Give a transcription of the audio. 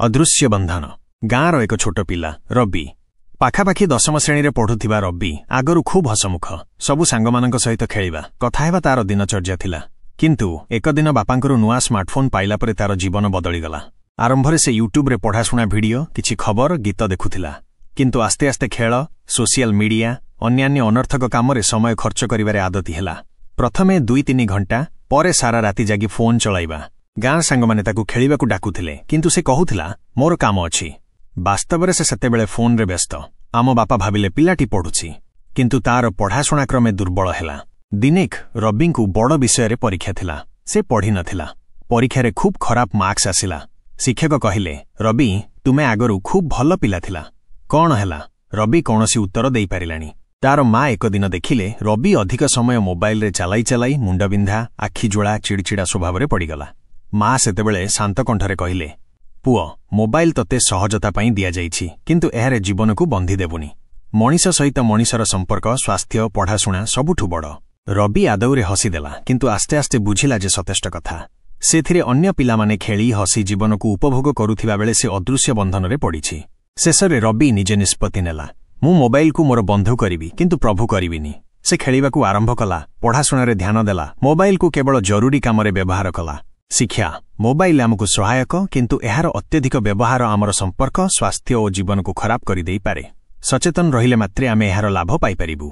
अदृश्य बंधन गाँर एक छोट पिला रवि पाखापाखि 10ମ ଶ୍ରେଣୀରେ ପଢୁଥିବା ରବି ଆଗରୁ ଖୁବ୍ ହସମୁଖ ସବୁ ସାଙ୍ଗମାନଙ୍କ ସହିତ ଖେଳିବା କଥା ହେବା ତାର ଦିନଚର୍ଯ୍ୟା ଥିଲା। କିନ୍ତୁ ଏକ ଦିନ ବାପାଙ୍କରୁ ନୂଆ ସ୍ମାର୍ଟଫୋନ୍ ପାଇଲା ପରେ ତାର ଜୀବନ ବଦଳିଗଲା। ଆରମ୍ଭରେ ସେ ୟୁଟ୍ୟୁବରେ ପଢ଼ାଶୁଣା ଭିଡିଓ କିଛି ଖବର ଗୀତ ଦେଖୁଥିଲା। କିନ୍ତୁ ଆସ୍ତେ ଆସ୍ତେ ଖେଳ ସୋସିଆଲ ମିଡିଆ ଅନ୍ୟାନ୍ୟ ଅନर्थक କାମରେ ସମୟ ଖର୍ଚ୍ଚ କରିବାରେ ଆଦତି ହେଲା। ପ୍ରଥମେ 2-3 ଘଣ୍ଟା ପରେ ସାରା ରାତି ଜାଗି ଫୋନ୍ ଚଳାଇବା। ଗାଁ ସାଙ୍ଗମାନେ ତାକୁ ଖେଳିବାକୁ ଡାକୁଥିଲେ କିନ୍ତୁ ସେ କହୁଥିଲା ମୋର କାମ ଅଛି। ବାସ୍ତବରେ ସେ ସେତେବେଳେ ଫୋନ୍ରେ ବ୍ୟସ୍ତ। ଆମ ବାପା ଭାବିଲେ ପିଲାଟି ପଢୁଛି କିନ୍ତୁ ତାର ପଢ଼ାଶୁଣା କ୍ରମେ ଦୁର୍ବଳ ହେଲା। ଦିନେକ ରବିଙ୍କୁ ବଡ଼ ବିଷୟରେ ପରୀକ୍ଷା ଥିଲା। ସେ ପଢ଼ି ନଥିଲା। ପରୀକ୍ଷାରେ ଖୁବ୍ ଖରାପ ମାର୍କସ୍ ଆସିଲା। ଶିକ୍ଷକ କହିଲେ ରବି ତୁମେ ଆଗରୁ ଖୁବ୍ ଭଲ ପିଲା ଥିଲା କଣ ହେଲା? ରବି କୌଣସି ଉତ୍ତର ଦେଇପାରିଲାନି। ତାର ମା ଏକ ଦିନ ଦେଖିଲେ ରବି ଅଧିକ ସମୟ ମୋବାଇଲରେ ଚାଲାଇ ଚାଲାଇ ମୁଣ୍ଡବିନ୍ଧା ଆଖିଜ୍ୱଳା ଚିଡ଼ିଚିଡ଼ା ସ୍ୱଭାବରେ ପଡ଼ିଗଲା। ମା ସେତେବେଳେ ଶାନ୍ତ କଣ୍ଠରେ କହିଲେ ପୁଅ ମୋବାଇଲ ତତେ ସହଜତା ପାଇଁ ଦିଆଯାଇଛି କିନ୍ତୁ ଏହାର ଜୀବନକୁ ବନ୍ଧି ଦେବୁନି। ମଣିଷ ସହିତ ମଣିଷର ସମ୍ପର୍କ ସ୍ୱାସ୍ଥ୍ୟ ପଢ଼ାଶୁଣା ସବୁଠୁ ବଡ଼। ରବି ଆଦୌରେ ହସିଦେଲା କିନ୍ତୁ ଆସ୍ତେ ଆସ୍ତେ ବୁଝିଲା ଯେ ସତେଷ୍ଟ କଥା। ସେଥିରେ ଅନ୍ୟ ପିଲାମାନେ ଖେଳି ହସି ଜୀବନକୁ ଉପଭୋଗ କରୁଥିବା ବେଳେ ସେ ଅଦୃଶ୍ୟ ବନ୍ଧନରେ ପଡ଼ିଛି। ଶେଷରେ ରବି ନିଜେ ନିଷ୍ପତ୍ତି ନେଲା ମୁଁ ମୋବାଇଲକୁ ମୋର ବନ୍ଧୁ କରିବି କିନ୍ତୁ ପ୍ରଭୁ କରିବିନି। ସେ ଖେଳିବାକୁ ଆରମ୍ଭ କଲା ପଢ଼ାଶୁଣାରେ ଧ୍ୟାନ ଦେଲା ମୋବାଇଲକୁ କେବଳ ଜରୁରୀ କାମରେ ବ୍ୟବହାର କଲା। ଶିକ୍ଷା ମୋବାଇଲ ଆମକୁ ସହାୟକ କିନ୍ତୁ ଏହାର ଅତ୍ୟଧିକ ବ୍ୟବହାର ଆମର ସମ୍ପର୍କ ସ୍ୱାସ୍ଥ୍ୟ ଓ ଜୀବନକୁ ଖରାପ କରିଦେଇପାରେ। ସଚେତନ ରହିଲେ ମାତ୍ରେ ଆମେ ଏହାର ଲାଭ ପାଇପାରିବୁ।